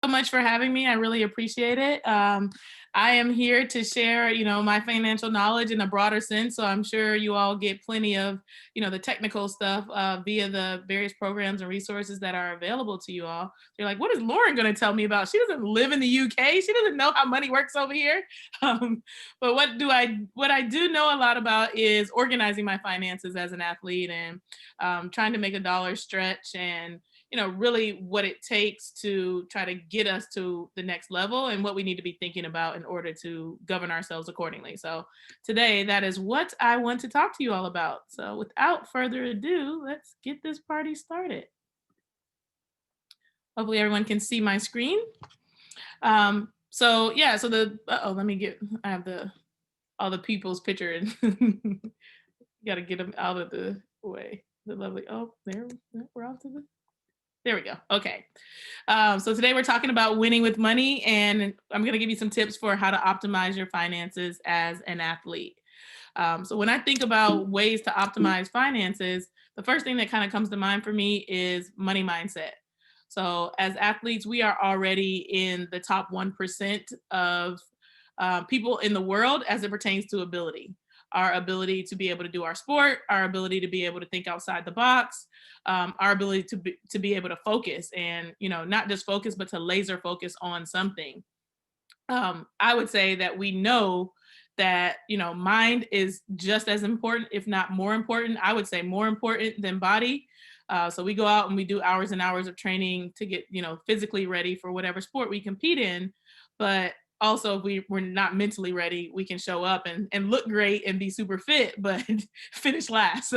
So much for having me. I really appreciate it. I am here to share, my financial knowledge in a broader sense. So I'm sure you all get plenty of, the technical stuff via the various programs and resources that are available to you all. You're like, what is Lauren going to tell me about? She doesn't live in the UK. She doesn't know how money works over here. Um, but what I do know a lot about is organizing my finances as an athlete and trying to make a dollar stretch and really what it takes to try to get us to the next level and what we need to be thinking about in order to govern ourselves accordingly. So today, that is what I want to talk to you all about. So without further ado, let's get this party started. Hopefully everyone can see my screen. So yeah, so let me get, I have all the people's picture and got to get them out of the way. The lovely, oh, we're off to the, there we go. Okay. So today we're talking about winning with money, and I'm going to give you some tips for how to optimize your finances as an athlete. So when I think about ways to optimize finances, the first thing that kind of comes to mind for me is money mindset. So as athletes, we are already in the top 1% of people in the world as it pertains to ability. Our ability to be able to do our sport, our ability to be able to think outside the box, our ability to be able to focus and, not just focus, but to laser focus on something. I would say that we know that, mind is just as important, if not more important. I would say more important than body. So we go out and we do hours and hours of training to get, physically ready for whatever sport we compete in. But also, if we're not mentally ready, we can show up and look great and be super fit, but finish last.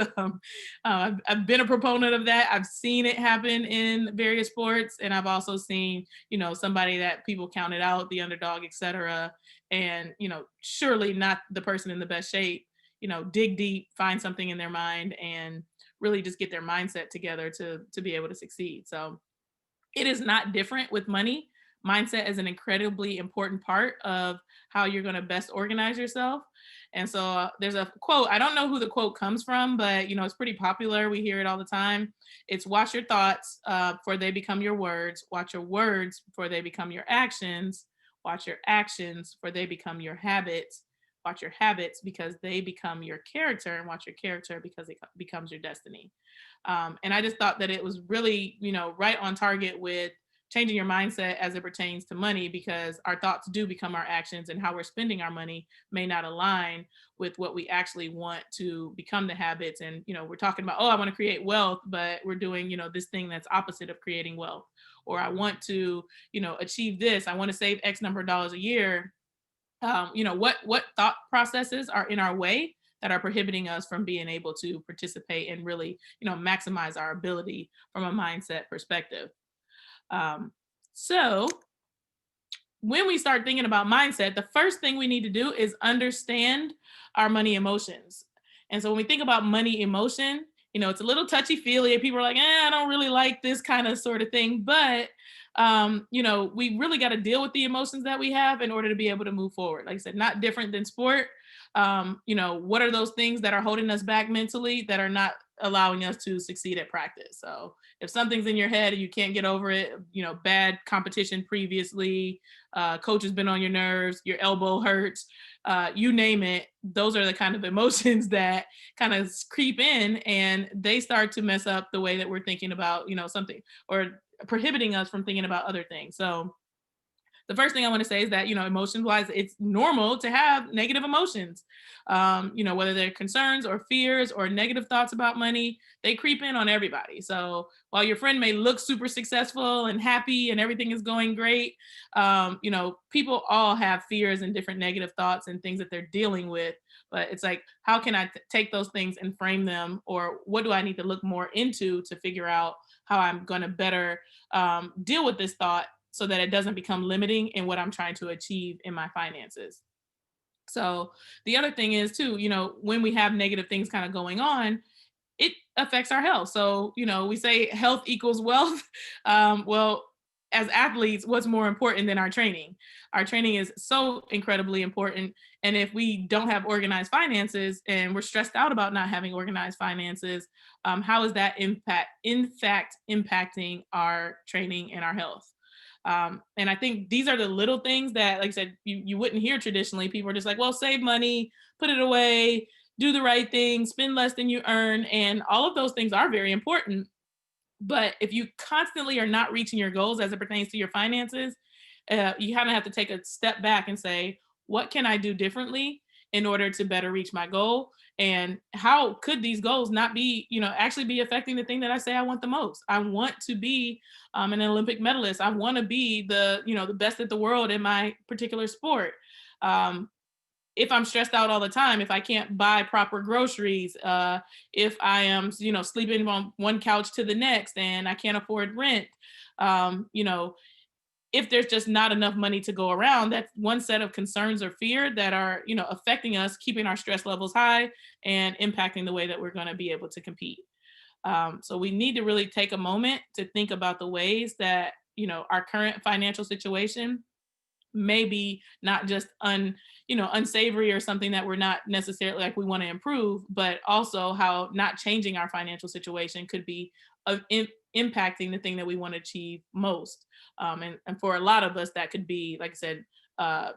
I've been a proponent of that. I've seen it happen in various sports, and I've also seen, somebody that people counted out, the underdog, etc. And, surely not the person in the best shape, dig deep, find something in their mind and really just get their mindset together to be able to succeed. So it is not different with money. Mindset is an incredibly important part of how you're going to best organize yourself. And so there's a quote. I don't know who the quote comes from, but it's pretty popular. We hear it all the time. It's watch your thoughts for they become your words. Watch your words for they become your actions. Watch your actions for they become your habits. Watch your habits because they become your character, and watch your character because it becomes your destiny. And I just thought that it was really, right on target with changing your mindset as it pertains to money, because our thoughts do become our actions, and how we're spending our money may not align with what we actually want to become the habits. And, we're talking about, oh, I want to create wealth, but we're doing, this thing that's opposite of creating wealth. Or I want to, achieve this. I want to save X number of dollars a year. What thought processes are in our way that are prohibiting us from being able to participate and really, maximize our ability from a mindset perspective. So when we start thinking about mindset, the first thing we need to do is understand our money emotions. And so when we think about money emotion, it's a little touchy feely. People are like, I don't really like this kind of sort of thing. But, we really got to deal with the emotions that we have in order to be able to move forward. Like I said, not different than sport. What are those things that are holding us back mentally that are not allowing us to succeed at practice? So if something's in your head and you can't get over it, bad competition previously, coach has been on your nerves, your elbow hurts, you name it, those are the kind of emotions that kind of creep in, and they start to mess up the way that we're thinking about, something, or prohibiting us from thinking about other things. So the first thing I want to say is that, emotion wise, it's normal to have negative emotions. Whether they're concerns or fears or negative thoughts about money, they creep in on everybody. So while your friend may look super successful and happy and everything is going great, people all have fears and different negative thoughts and things that they're dealing with. But it's like, how can I take those things and frame them? Or what do I need to look more into to figure out how I'm going to better deal with this thought so that it doesn't become limiting in what I'm trying to achieve in my finances. So the other thing is too, when we have negative things kind of going on, it affects our health. So, we say health equals wealth. Well, as athletes, what's more important than our training? Our training is so incredibly important. And if we don't have organized finances and we're stressed out about not having organized finances, how is that in fact impacting our training and our health? And I think these are the little things that, like I said, you wouldn't hear traditionally. People are just like, well, save money, put it away, do the right thing, spend less than you earn. And all of those things are very important. But if you constantly are not reaching your goals as it pertains to your finances, you kind of have to take a step back and say, what can I do differently in order to better reach my goal? And how could these goals not be, actually be affecting the thing that I say I want the most? I want to be an Olympic medalist. I want to be the best at the world in my particular sport. Um, if I'm stressed out all the time, if I can't buy proper groceries, if I am, sleeping on one couch to the next and I can't afford rent, um, you know, if there's just not enough money to go around, that's one set of concerns or fear that are, affecting us, keeping our stress levels high and impacting the way that we're going to be able to compete. So we need to really take a moment to think about the ways that, our current financial situation maybe not just unsavory or something that we're not necessarily like we want to improve, but also how not changing our financial situation could be impacting the thing that we want to achieve most. And for a lot of us that could be, like I said, uh,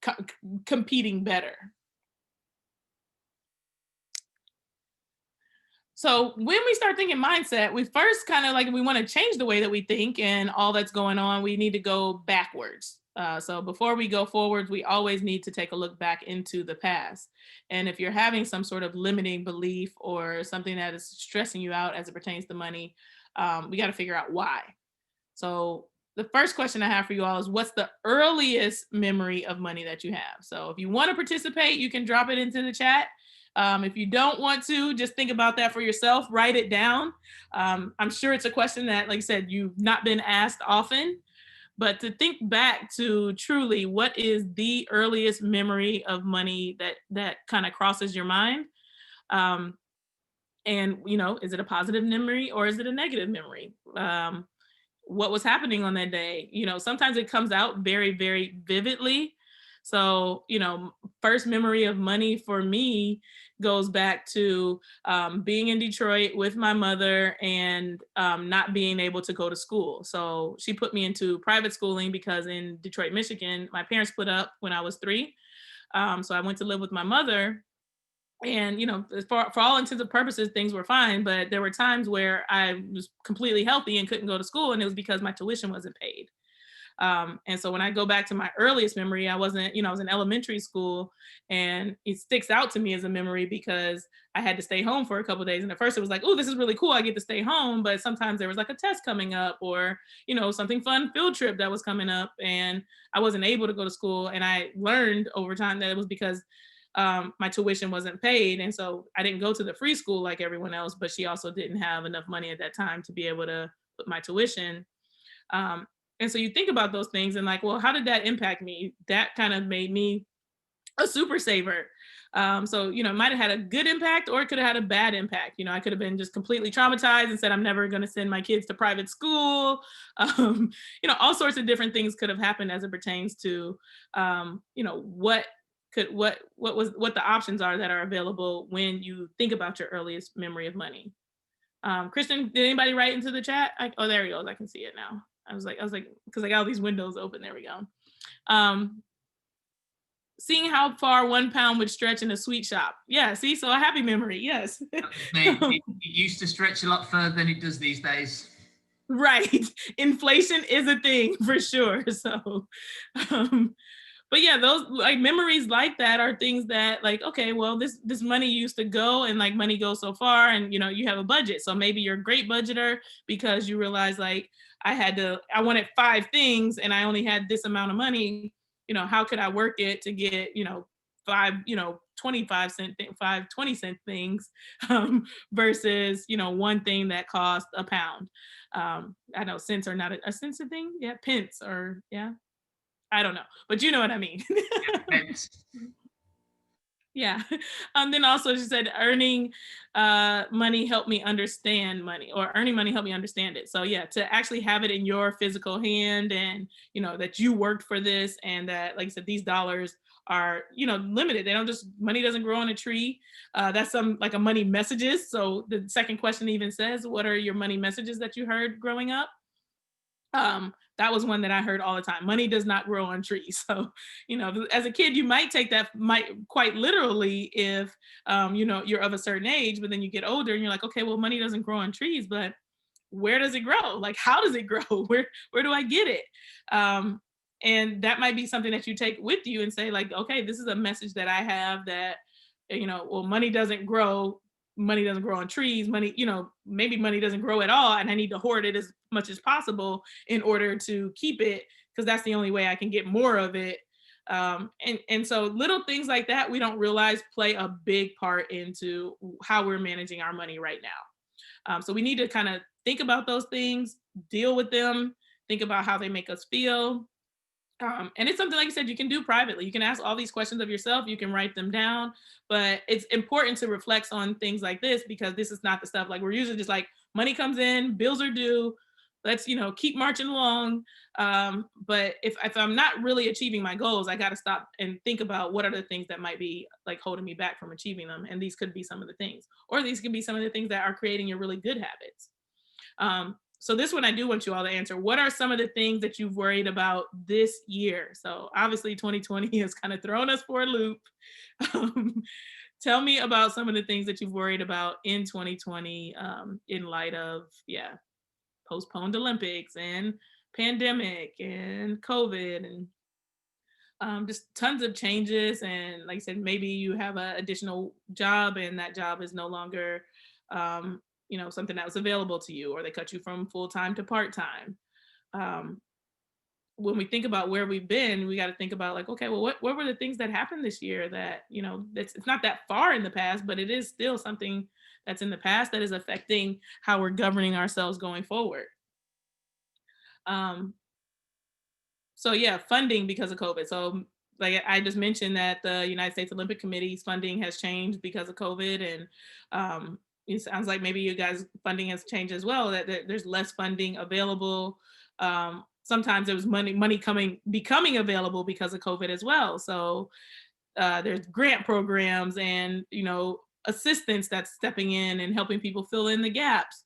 co- competing better. So when we start thinking mindset, we first kind of like we want to change the way that we think and all that's going on. We need to go backwards. So before we go forwards, we always need to take a look back into the past. And if you're having some sort of limiting belief or something that is stressing you out as it pertains to money, we got to figure out why. So the first question I have for you all is, what's the earliest memory of money that you have? So if you want to participate, you can drop it into the chat. If you don't want to, just think about that for yourself, write it down. I'm sure it's a question that, like I said, you've not been asked often, but to think back to truly what is the earliest memory of money that kind of crosses your mind. Um, and, is it a positive memory or is it a negative memory? What was happening on that day? Sometimes it comes out very, very vividly. So, first memory of money for me goes back to being in Detroit with my mother and not being able to go to school. So she put me into private schooling because in Detroit, Michigan, my parents split up when I was 3. So I went to live with my mother. And, for all intents and purposes, things were fine. But there were times where I was completely healthy and couldn't go to school. And it was because my tuition wasn't paid. And so when I go back to my earliest memory, I wasn't, I was in elementary school, and it sticks out to me as a memory because I had to stay home for a couple of days. And at first it was like, oh, this is really cool, I get to stay home. But sometimes there was like a test coming up or, something fun, field trip that was coming up, and I wasn't able to go to school. And I learned over time that it was because my tuition wasn't paid. And so I didn't go to the free school like everyone else, but she also didn't have enough money at that time to be able to put my tuition. Um, and so you think about those things and like, well, how did that impact me? That kind of made me a super saver. So, it might have had a good impact or it could have had a bad impact. I could have been just completely traumatized and said, I'm never going to send my kids to private school. All sorts of different things could have happened as it pertains to, what the options are that are available when you think about your earliest memory of money. Kristen, did anybody write into the chat? Oh, there he goes. I can see it now. I was like, because I got all these windows open. There we go. Seeing how far 1 pound would stretch in a sweet shop. Yeah, see, so a happy memory. Yes. It used to stretch a lot further than it does these days. Right. Inflation is a thing for sure. So, but yeah, those like memories like that are things that like, okay, well, this money used to go, and like money goes so far, and you have a budget. So maybe you're a great budgeter because you realize like I wanted 5 things and I only had this amount of money. How could I work it to get, 5, 25-cent, 20-cent things versus, one thing that cost a pound. I know cents are not a cents a thing. Yeah. Pence or yeah. I don't know, but you know what I mean. Yeah. Then also she said earning money helped me understand money, or earning money helped me understand it. So yeah, to actually have it in your physical hand and, that you worked for this, and that, like I said, these dollars are, limited. They don't just, money doesn't grow on a tree. That's some like a money messages. So the second question even says, what are your money messages that you heard growing up? That was one that I heard all the time. Money does not grow on trees. So, as a kid, you might take that might quite literally if, you're of a certain age, but then you get older and you're like, okay, well, money doesn't grow on trees, but where does it grow? Like, how does it grow? Where do I get it? Um, and that might be something that you take with you and say, like, okay, this is a message that I have that, well, money doesn't grow on trees. Money, maybe money doesn't grow at all, and I need to hoard it as much as possible in order to keep it, because that's the only way I can get more of it. And so little things like that we don't realize play a big part into how we're managing our money right now. So we need to kind of think about those things, deal with them, think about how they make us feel. And it's something, like I said, you can do privately. You can ask all these questions of yourself, you can write them down, but it's important to reflect on things like this, because this is not the stuff like we're usually just like, money comes in, bills are due, let's keep marching along. But if I'm not really achieving my goals, I got to stop and think about what are the things that might be like holding me back from achieving them. And these could be some of the things, or these could be some of the things that are creating your really good habits. So this one I do want you all to answer. What are some of the things that you've worried about this year? So obviously 2020 has kind of thrown us for a loop. Um, Tell me about some of the things that you've worried about in 2020, in light of, postponed Olympics and pandemic and COVID and just tons of changes. And like I said, maybe you have an additional job and that job is no longer, something that was available to you, or they cut you from full time to part time. Um, when we think about where we've been, we got to think about like, okay, well, what were the things that happened this year that, it's not that far in the past, but it is still something that's in the past that is affecting how we're governing ourselves going forward. Um, so yeah, funding because of COVID. So like I just mentioned that the United States Olympic Committee's funding has changed because of COVID, and it sounds like maybe you guys funding has changed as well. That there's less funding available. Sometimes there was money becoming available because of COVID as well. So there's grant programs and assistance that's stepping in and helping people fill in the gaps.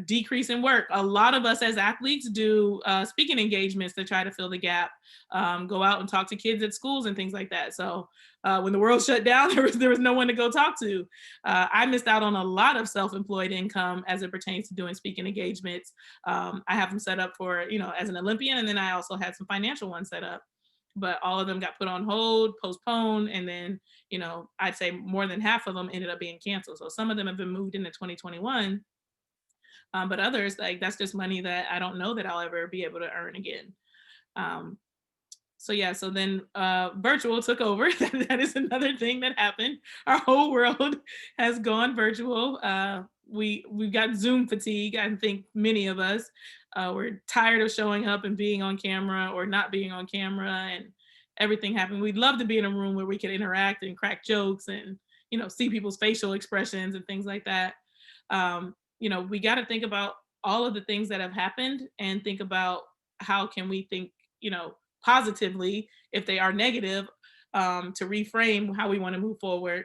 Decrease in work. A lot of us as athletes do speaking engagements to try to fill the gap, go out and talk to kids at schools and things like that. So when the world shut down, there was no one to go talk to. I missed out on a lot of self-employed income as it pertains to doing speaking engagements. I have them set up for, as an Olympian, and then I also had some financial ones set up, but all of them got put on hold, postponed, and then, I'd say more than half of them ended up being canceled. So some of them have been moved into 2021, but others, like, that's just money that I don't know that I'll ever be able to earn again. So then virtual took over. That is another thing that happened. Our whole world has gone virtual. We've got Zoom fatigue. I think many of us, we're tired of showing up and being on camera or not being on camera, and everything happened. We'd love to be in a room where we could interact and crack jokes and, see people's facial expressions and things like that. We got to think about all of the things that have happened and think about how can we think, positively if they are negative, to reframe how we want to move forward.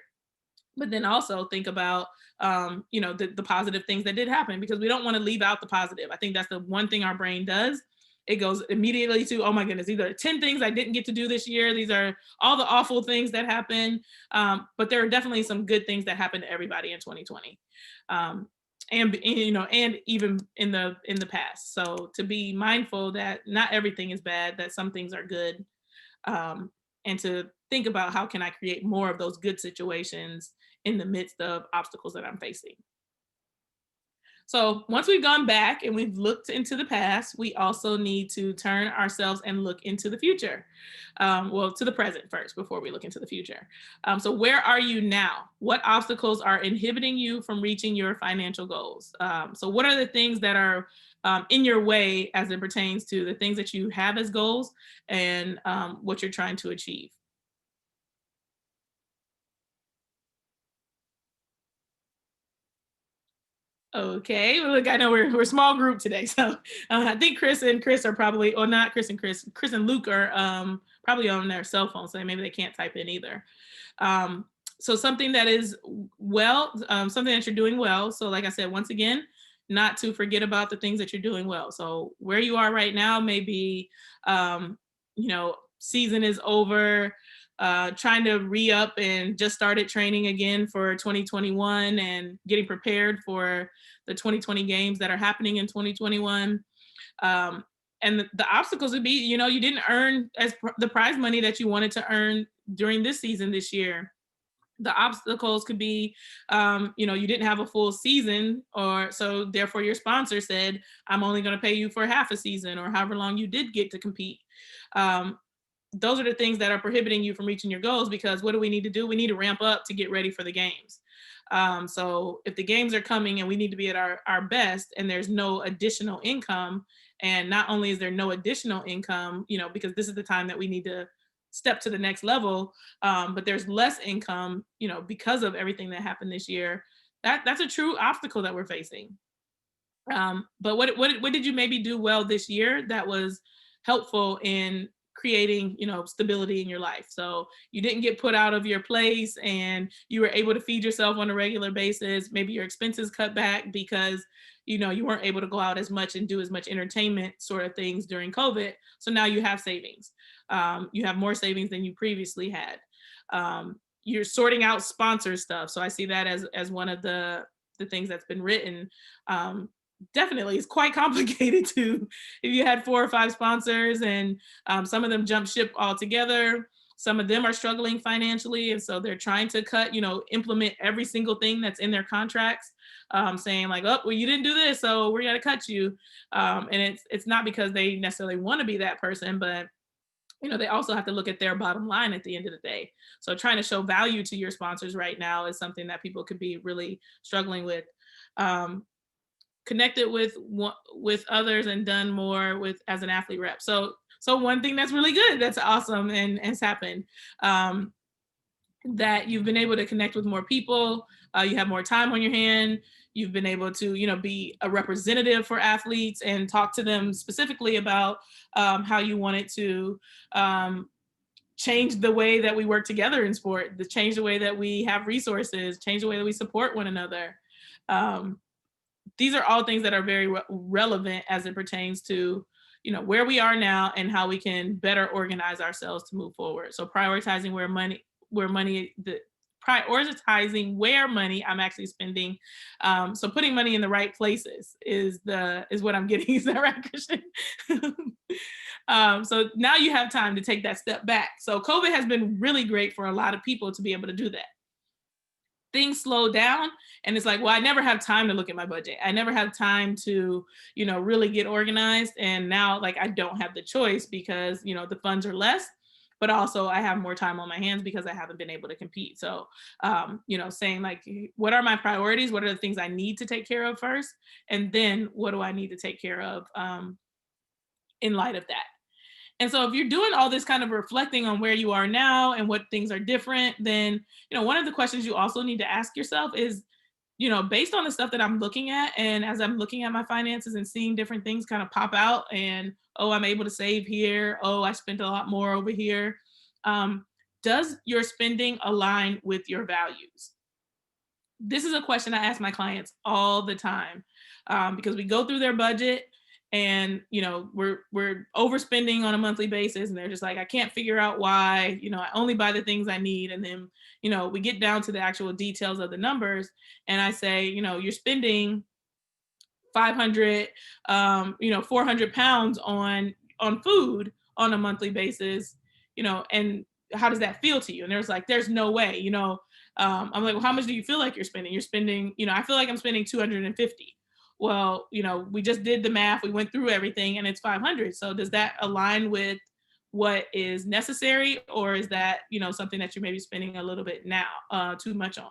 But then also think about, the positive things that did happen, because we don't want to leave out the positive. I think that's the one thing our brain does. It goes immediately to, oh my goodness, these are 10 things I didn't get to do this year. These are all the awful things that happened. But there are definitely some good things that happened to everybody in 2020. And even in the past. So to be mindful that not everything is bad, that some things are good, and to think about how can I create more of those good situations in the midst of obstacles that I'm facing. So once we've gone back and we've looked into the past, we also need to turn ourselves and look into the future. To the present first before we look into the future. So where are you now? What obstacles are inhibiting you from reaching your financial goals? So what are the things that are in your way as it pertains to the things that you have as goals and what you're trying to achieve? Okay, well, look, I know we're a small group today, so I think Chris and Chris are probably, or not Chris and Chris, Chris and Luke are probably on their cell phone, so maybe they can't type in either. So something that is something that you're doing well. So like I said, once again, not to forget about the things that you're doing well. So where you are right now, maybe, season is over, trying to re-up and just started training again for 2021 and getting prepared for the 2020 games that are happening in 2021. Um, and the obstacles would be, you didn't earn the prize money that you wanted to earn during this season this year. The obstacles could be, you didn't have a full season, or so therefore your sponsor said, I'm only going to pay you for half a season or however long you did get to compete. Um, those are the things that are prohibiting you from reaching your goals, because what do we need to do? We need to ramp up to get ready for the games. So if the games are coming and we need to be at our best, and there's no additional income, and not only is there no additional income, because this is the time that we need to step to the next level, but there's less income, because of everything that happened this year, that's a true obstacle that we're facing. But what did you maybe do well this year that was helpful in creating, stability in your life? So you didn't get put out of your place, and you were able to feed yourself on a regular basis. Maybe your expenses cut back because you weren't able to go out as much and do as much entertainment sort of things during COVID. So now you have savings. You have more savings than you previously had. You're sorting out sponsor stuff. So I see that as one of the things that's been written. Definitely, it's quite complicated to, if you had 4 or 5 sponsors, and some of them jump ship altogether. Some of them are struggling financially, and so they're trying to implement every single thing that's in their contracts, saying like, oh, well, you didn't do this, so we're gonna cut you. And it's not because they necessarily want to be that person, but they also have to look at their bottom line at the end of the day. So trying to show value to your sponsors right now is something that people could be really struggling with. Connected with others and done more with as an athlete rep. So one thing that's really good, that's awesome, and has happened, that you've been able to connect with more people. You have more time on your hand. You've been able to be a representative for athletes and talk to them specifically about how you wanted to change the way that we work together in sport, to change the way that we have resources, change the way that we support one another. These are all things that are very relevant as it pertains to where we are now and how we can better organize ourselves to move forward. So prioritizing prioritizing where money I'm actually spending. So putting money in the right places is what I'm getting. Is that right, Christian? So now you have time to take that step back. So COVID has been really great for a lot of people to be able to do that. Things slow down, and it's like, well, I never have time to look at my budget. I never have time to, really get organized. And now, like, I don't have the choice because, the funds are less, but also I have more time on my hands because I haven't been able to compete. So, saying like, what are my priorities? What are the things I need to take care of first? And then what do I need to take care of in light of that? And so if you're doing all this kind of reflecting on where you are now and what things are different, then, one of the questions you also need to ask yourself is, based on the stuff that I'm looking at, and as I'm looking at my finances and seeing different things kind of pop out, and, oh, I'm able to save here. Oh, I spent a lot more over here. Does your spending align with your values? This is a question I ask my clients all the time, because we go through their budget, and we're overspending on a monthly basis, and they're just like, I can't figure out why. I only buy the things I need. And then we get down to the actual details of the numbers, and I say, you're spending 500 400 pounds on food on a monthly basis, and how does that feel to you? And there's no way. I'm like, well, how much do you feel like you're spending? You're spending, I feel like I'm spending 250. Well, we just did the math, we went through everything, and it's 500. So does that align with what is necessary, or is that, something that you're maybe spending a little bit now, too much on?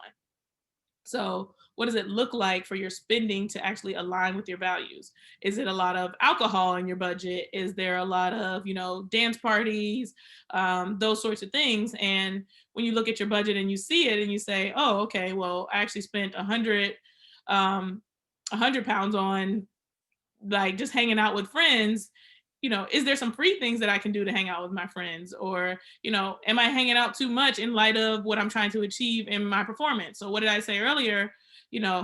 So what does it look like for your spending to actually align with your values? Is it a lot of alcohol in your budget? Is there a lot of, dance parties, those sorts of things? And when you look at your budget and you see it and you say, oh, okay, well, I actually spent 100 pounds on like just hanging out with friends, is there some free things that I can do to hang out with my friends? Or, am I hanging out too much in light of what I'm trying to achieve in my performance? So what did I say earlier?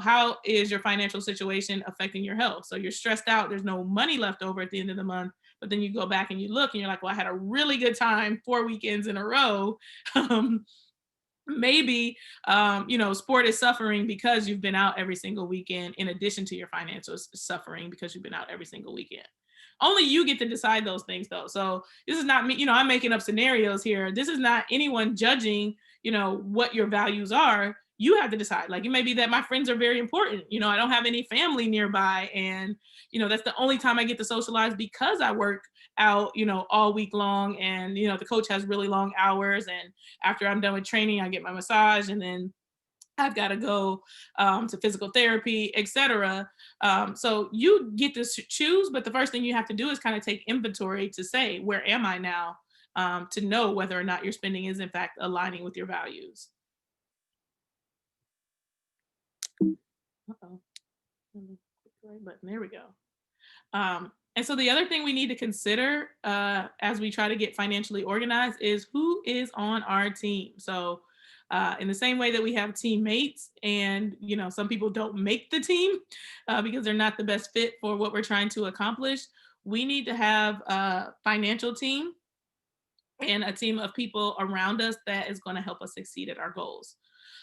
how is your financial situation affecting your health? So you're stressed out, there's no money left over at the end of the month, but then you go back and you look and you're like, well, I had a really good time 4 weekends in a row. um, Maybe sport is suffering because you've been out every single weekend, in addition to your financial suffering because you've been out every single weekend. Only you get to decide those things, though. So this is not me, I'm making up scenarios here. This is not anyone judging what your values are. You have to decide. Like, it may be that my friends are very important. I don't have any family nearby, and that's the only time I get to socialize because I work out all week long, and the coach has really long hours, and after I'm done with training I get my massage, and then I've got to go to physical therapy, etc. So you get to choose, but the first thing you have to do is kind of take inventory to say, where am I now, to know whether or not your spending is in fact aligning with your values. Uh-oh. Click the right button. There we go. And so the other thing we need to consider as we try to get financially organized is who is on our team. So in the same way that we have teammates, and some people don't make the team because they're not the best fit for what we're trying to accomplish, we need to have a financial team and a team of people around us that is going to help us succeed at our goals.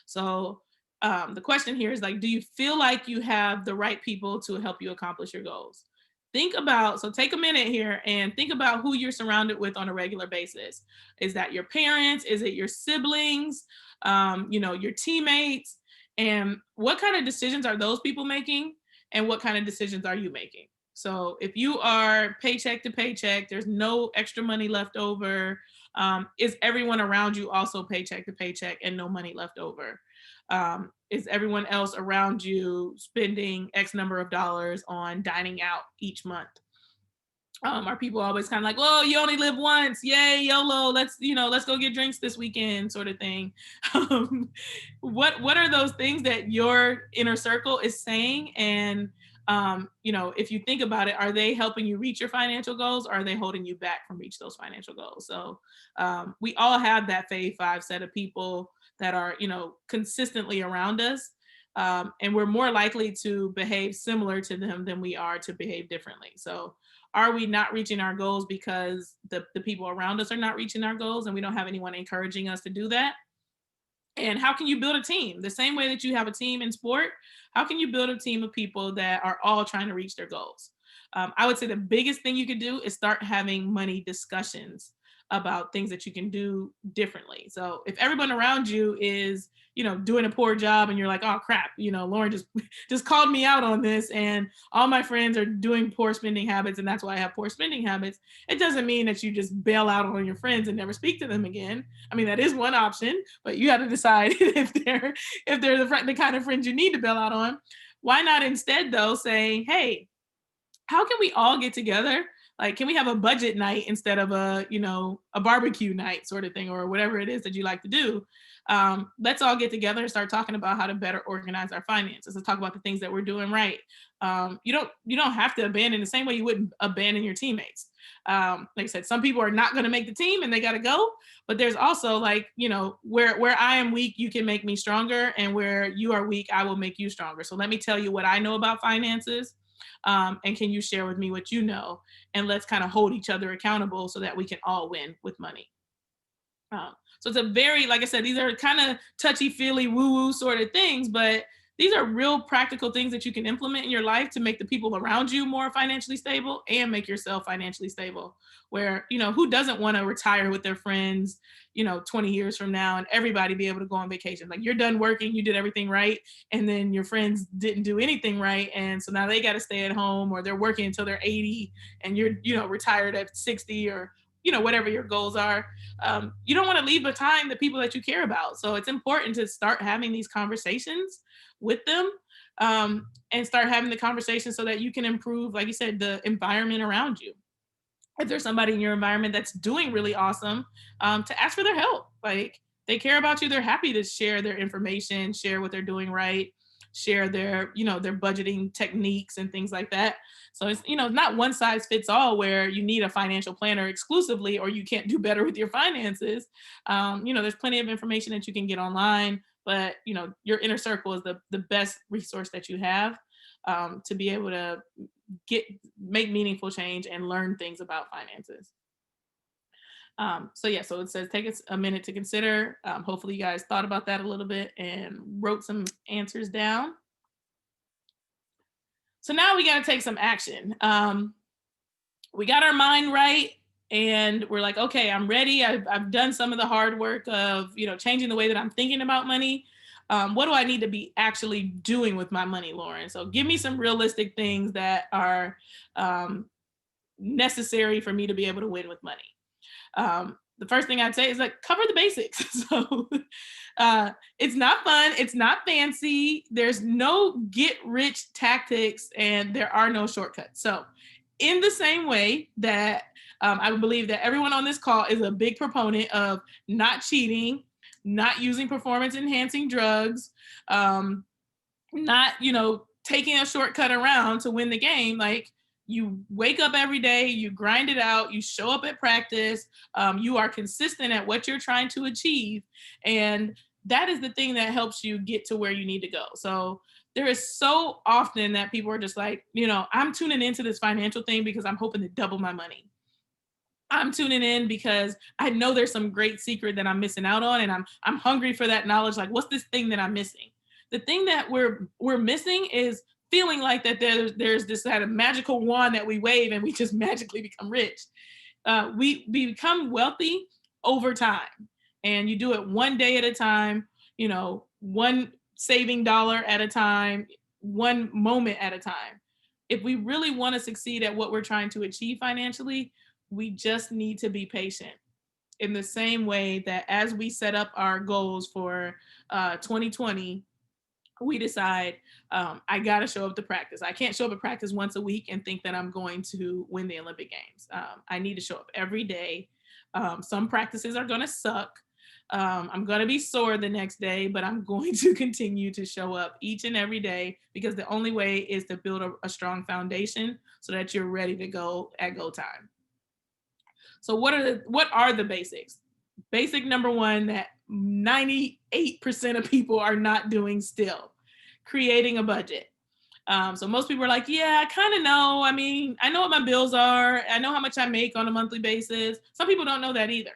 So the question here is like, do you feel like you have the right people to help you accomplish your goals? So take a minute here and think about who you're surrounded with on a regular basis. Is that your parents? Is it your siblings? Your teammates? And what kind of decisions are those people making? And what kind of decisions are you making? So if you are paycheck to paycheck, there's no extra money left over. Is everyone around you also paycheck to paycheck and no money left over? Is everyone else around you spending X number of dollars on dining out each month? Are people always kind of like, well, you only live once, yay, YOLO, let's go get drinks this weekend, sort of thing. What are those things that your inner circle is saying? And if you think about it, are they helping you reach your financial goals, or are they holding you back from reach those financial goals? So we all have that fave five set of people that are consistently around us, and we're more likely to behave similar to them than we are to behave differently. So are we not reaching our goals because the people around us are not reaching our goals, and we don't have anyone encouraging us to do that? And how can you build a team? The same way that you have a team in sport, how can you build a team of people that are all trying to reach their goals? I would say the biggest thing you could do is start having money discussions about things that you can do differently. So if everyone around you is, doing a poor job, and you're like, oh crap, Lauryn just called me out on this, and all my friends are doing poor spending habits, and that's why I have poor spending habits. It doesn't mean that you just bail out on your friends and never speak to them again. I mean, that is one option, but you have to decide if they're the kind of friends you need to bail out on. Why not instead though say, hey, how can we all get together? Like, can we have a budget night instead of a barbecue night, sort of thing, or whatever it is that you like to do? Let's all get together and start talking about how to better organize our finances. Let's talk about the things that we're doing right. You don't have to abandon the same way you wouldn't abandon your teammates. Like I said, some people are not going to make the team and they got to go, but there's also like, where I am weak, you can make me stronger, and where you are weak, I will make you stronger. So let me tell you what I know about finances. And can you share with me what you know? And let's kind of hold each other accountable so that we can all win with money. So it's a very, like I said, these are kind of touchy feely woo woo sort of things, but these are real practical things that you can implement in your life to make the people around you more financially stable and make yourself financially stable. Where, who doesn't want to retire with their friends, 20 years from now, and everybody be able to go on vacation? Like, you're done working, you did everything right, and then your friends didn't do anything right. And so now they got to stay at home, or they're working until they're 80 and you're, retired at 60, or, whatever your goals are. You don't want to leave behind the people that you care about. So it's important to start having these conversations with them, and start having the conversation so that you can improve, like you said, the environment around you. If there's somebody in your environment that's doing really awesome, to ask for their help. Like, they care about you, they're happy to share their information, share what they're doing right, share their budgeting techniques and things like that. So it's, not one size fits all where you need a financial planner exclusively, or you can't do better with your finances. There's plenty of information that you can get online. but your inner circle is the best resource that you have, to be able to make meaningful change and learn things about finances. So yeah, so it says take a minute to consider. Hopefully you guys thought about that a little bit and wrote some answers down. So now we got to take some action. We got our mind right, and we're like, okay, I'm ready. I've done some of the hard work of changing the way that I'm thinking about money. What do I need to be actually doing with my money, Lauren? So give me some realistic things that are necessary for me to be able to win with money. The first thing I'd say is like cover the basics. So it's not fun. It's not fancy. There's no get rich tactics and there are no shortcuts. So in the same way that I believe that everyone on this call is a big proponent of not cheating, not using performance enhancing drugs, not, taking a shortcut around to win the game. Like, you wake up every day, you grind it out, you show up at practice, you are consistent at what you're trying to achieve. And that is the thing that helps you get to where you need to go. So there is so often that people are just like, I'm tuning into this financial thing because I'm hoping to double my money. I'm tuning in because I know there's some great secret that I'm missing out on, and I'm hungry for that knowledge. Like, what's this thing that I'm missing? The thing that we're missing is feeling like that there's this kind of magical wand that we wave and we just magically become rich. We become wealthy over time, and you do it one day at a time, one saving dollar at a time, one moment at a time. If we really want to succeed at what we're trying to achieve financially, we just need to be patient. In the same way that as we set up our goals for 2020, we decide, I got to show up to practice. I can't show up at practice once a week and think that I'm going to win the Olympic Games. I need to show up every day. Some practices are going to suck. I'm going to be sore the next day, but I'm going to continue to show up each and every day, because the only way is to build a strong foundation so that you're ready to go at go time. So what are the basics? Basic number one that 98% of people are not doing still: creating a budget. So most people are like, yeah, I kind of know. I mean, I know what my bills are. I know how much I make on a monthly basis. Some people don't know that either.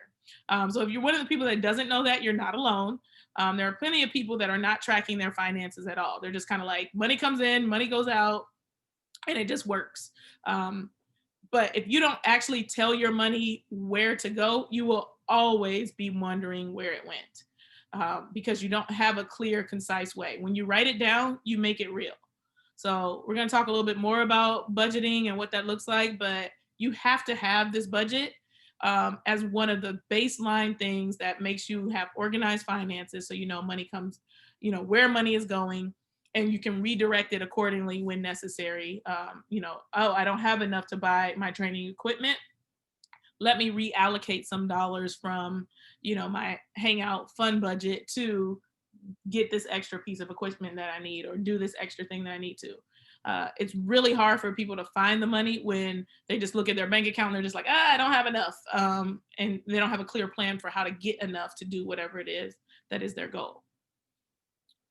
So if you're one of the people that doesn't know that, you're not alone. There are plenty of people that are not tracking their finances at all. They're just kind of like, money comes in, money goes out, and it just works. But if you don't actually tell your money where to go, you will always be wondering where it went, because you don't have a clear, concise way. When you write it down, you make it real. So we're going to talk a little bit more about budgeting and what that looks like, but you have to have this budget as one of the baseline things that makes you have organized finances. So, money comes, where money is going, and you can redirect it accordingly when necessary. Oh, I don't have enough to buy my training equipment. Let me reallocate some dollars from, my hangout fund budget to get this extra piece of equipment that I need, or do this extra thing that I need to. It's really hard for people to find the money when they just look at their bank account and they're just like, I don't have enough. And they don't have a clear plan for how to get enough to do whatever it is that is their goal.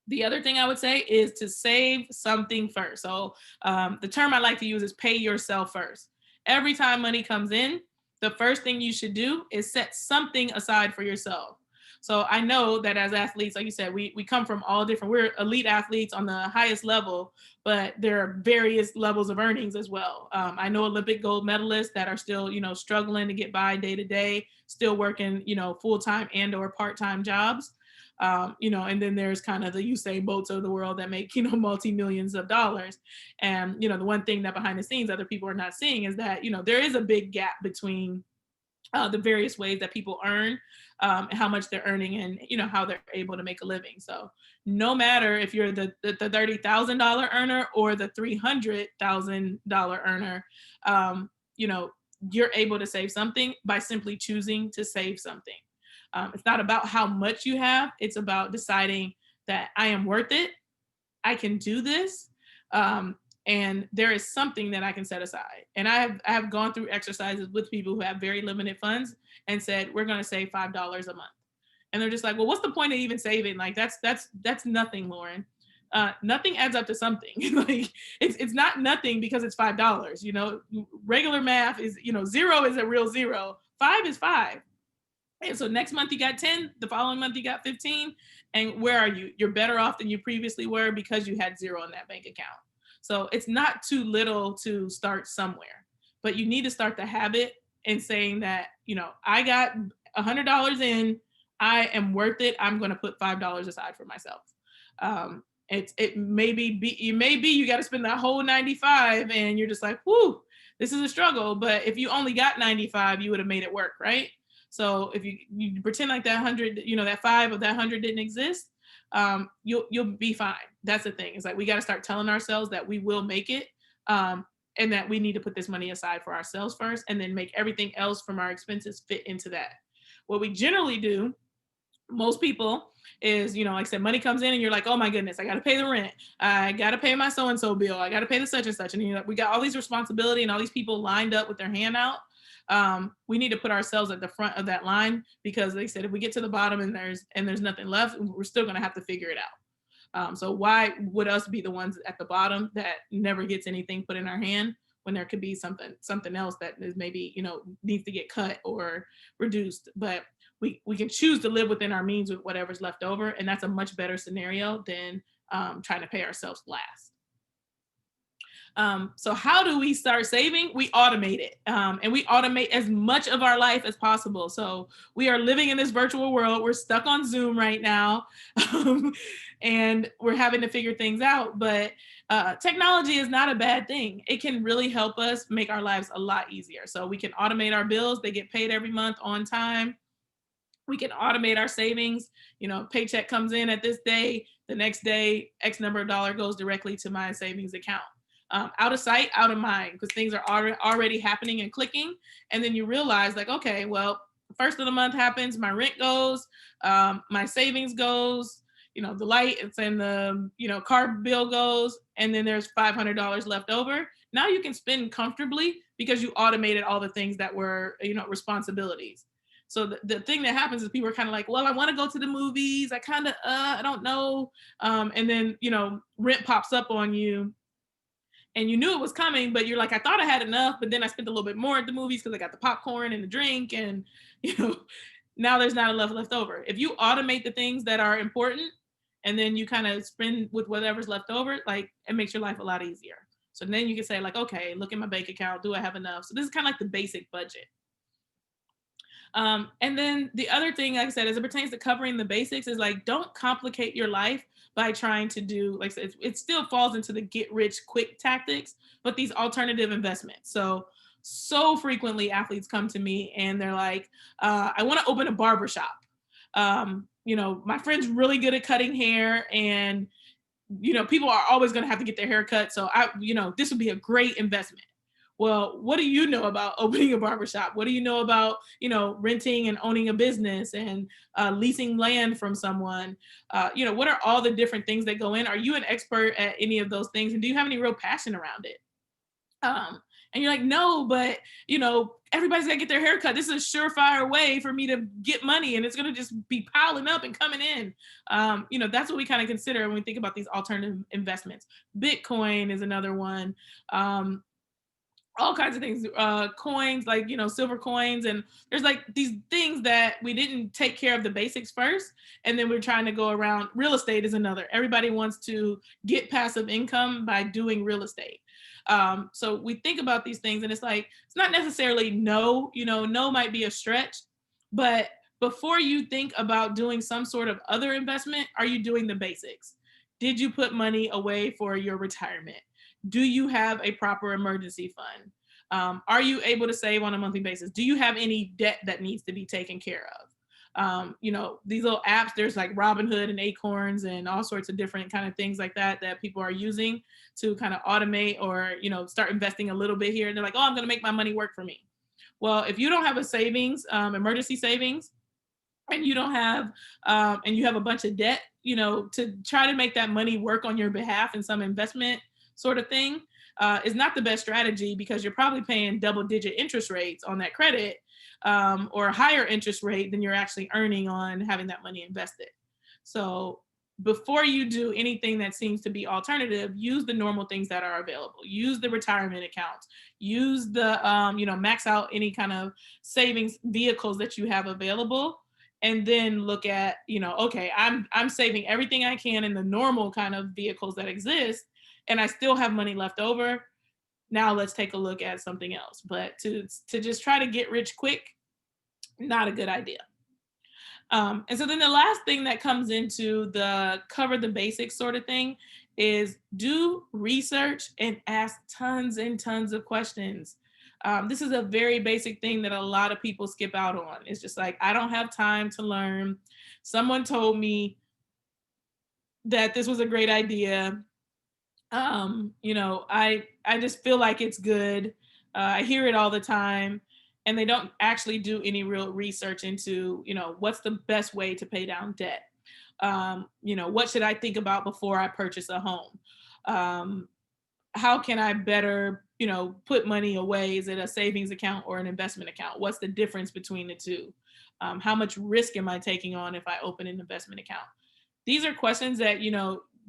The other thing I would say is to save something first. So the term I like to use is pay yourself first. Every time money comes in, the first thing you should do is set something aside for yourself. So I know that as athletes, like you said, we come from all different, we're elite athletes on the highest level, but there are various levels of earnings as well. I know Olympic gold medalists that are still, struggling to get by day to day, still working, full-time and or part-time jobs. And then there's kind of the Usain Bolts of the world that make, multi-millions of dollars. And, the one thing that behind the scenes other people are not seeing is that, there is a big gap between the various ways that people earn, how much they're earning, and how they're able to make a living. So no matter if you're the $30,000 earner or the $300,000 earner, you're able to save something by simply choosing to save something. It's not about how much you have. It's about deciding that I am worth it. I can do this. And there is something that I can set aside. And I have gone through exercises with people who have very limited funds and said, we're going to save $5 a month. And they're just like, well, what's the point of even saving? Like that's nothing, Lauren. Nothing adds up to something. Like it's not nothing because it's $5. You know, regular math is, you know, zero is a real zero. Five is five. And so next month you got 10, the following month you got 15. And where are you? You're better off than you previously were because you had zero in that bank account. So it's not too little to start somewhere, but you need to start the habit and saying that, you know, I got $100 in, I am worth it. I'm going to put $5 aside for myself. It maybe you got to spend that whole 95 and you're just like, whoo, this is a struggle. But if you only got 95, you would have made it work, right? So if you pretend like that 100, you know, that 5 of that 100 didn't exist, you'll be fine. That's the thing. It's like we got to start telling ourselves that we will make it, and that we need to put this money aside for ourselves first, and then make everything else from our expenses fit into that. What we generally do, most people, is, you know, like I said, money comes in and you're like, oh my goodness, I got to pay the rent, I got to pay my so and so bill, I got to pay the such and such, and, you know, we got all these responsibility and all these people lined up with their hand out. We need to put ourselves at the front of that line, because they said if we get to the bottom and there's nothing left, we're still going to have to figure it out. So why would us be the ones at the bottom that never gets anything put in our hand, when there could be something else that is maybe, you know, needs to get cut or reduced? But we can choose to live within our means with whatever's left over, and that's a much better scenario than trying to pay ourselves last. So how do we start saving? We automate it, and we automate as much of our life as possible. So we are living in this virtual world. We're stuck on Zoom right now, and we're having to figure things out. But technology is not a bad thing. It can really help us make our lives a lot easier. So we can automate our bills. They get paid every month on time. We can automate our savings. You know, paycheck comes in at this day, the next day, X number of dollar goes directly to my savings account. Out of sight, out of mind, because things are already happening and clicking. And then you realize, like, okay, well, first of the month happens, my rent goes, my savings goes, you know, the light and the, you know, car bill goes, and then there's $500 left over. Now you can spend comfortably because you automated all the things that were, you know, responsibilities. So the thing that happens is people are kind of like, well, I want to go to the movies. I kind of, I don't know. And then, you know, rent pops up on you, and you knew it was coming, but you're like, I thought I had enough, but then I spent a little bit more at the movies because I got the popcorn and the drink, and, you know, now there's not enough left over. If you automate the things that are important, and then you kind of spend with whatever's left over, like, it makes your life a lot easier. So then you can say, like, okay, look at my bank account. Do I have enough? So this is kind of like the basic budget. And then the other thing, like I said, as it pertains to covering the basics, is like, don't complicate your life by trying to do, like I said, it still falls into the get rich quick tactics, but these alternative investments. So frequently athletes come to me and they're like, I want to open a barbershop. You know, my friend's really good at cutting hair, and, you know, people are always going to have to get their hair cut. So you know, this would be a great investment. Well, what do you know about opening a barbershop? What do you know about, you know, renting and owning a business and leasing land from someone? You know, what are all the different things that go in? Are you an expert at any of those things? And do you have any real passion around it? And you're like, no, but, you know, everybody's got to get their hair cut. This is a surefire way for me to get money, and it's going to just be piling up and coming in. You know, that's what we kind of consider when we think about these alternative investments. Bitcoin is another one. All kinds of things, coins, like, you know, silver coins. And there's like these things that we didn't take care of the basics first. And then we're trying to go around. Real estate is another. Everybody wants to get passive income by doing real estate. So we think about these things, and it's like, it's not necessarily no, you know, no might be a stretch, but before you think about doing some sort of other investment, are you doing the basics? Did you put money away for your retirement? Do you have a proper emergency fund? Are you able to save on a monthly basis? Do you have any debt that needs to be taken care of? You know, these little apps, there's like Robinhood and Acorns and all sorts of different kind of things like that people are using to kind of automate, or, you know, start investing a little bit here. And they're like, oh, I'm going to make my money work for me. Well, if you don't have a savings, emergency savings, and you don't have, and you have a bunch of debt, you know, to try to make that money work on your behalf in some investment sort of thing, is not the best strategy, because you're probably paying double-digit interest rates on that credit, or a higher interest rate than you're actually earning on having that money invested. So before you do anything that seems to be alternative, use the normal things that are available. Use the retirement accounts. Use the, max out any kind of savings vehicles that you have available. And then look at, okay, I'm saving everything I can in the normal kind of vehicles that exist, and I still have money left over. Now let's take a look at something else. But to just try to get rich quick, not a good idea. And so then the last thing that comes into the cover the basics sort of thing is do research and ask tons and tons of questions. This is a very basic thing that a lot of people skip out on. It's just like, I don't have time to learn. Someone told me that this was a great idea. I just feel like it's good. I hear it all the time, and they don't actually do any real research into, what's the best way to pay down debt. What should I think about before I purchase a home? How can I better, put money away? Is it a savings account or an investment account? What's the difference between the two? How much risk am I taking on if I open an investment account? These are questions that,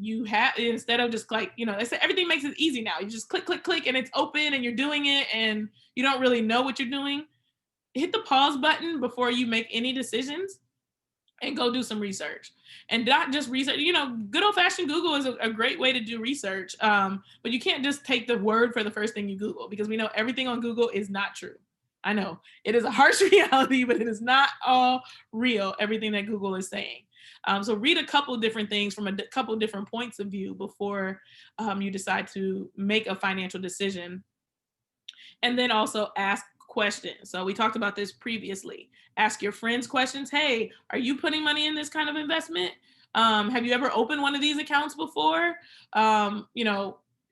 you have, instead of just like, they say everything makes it easy now. You just click, click, click, and it's open and you're doing it and you don't really know what you're doing. Hit the pause button before you make any decisions and go do some research. And not just research, good old fashioned Google is a great way to do research. But you can't just take the word for the first thing you Google, because we know everything on Google is not true. I know it is a harsh reality, but it is not all real, everything that Google is saying. So read a couple different things from a couple different points of view before you decide to make a financial decision. And then also ask questions. So we talked about this previously. Ask your friends questions. Hey, are you putting money in this kind of investment? Have you ever opened one of these accounts before?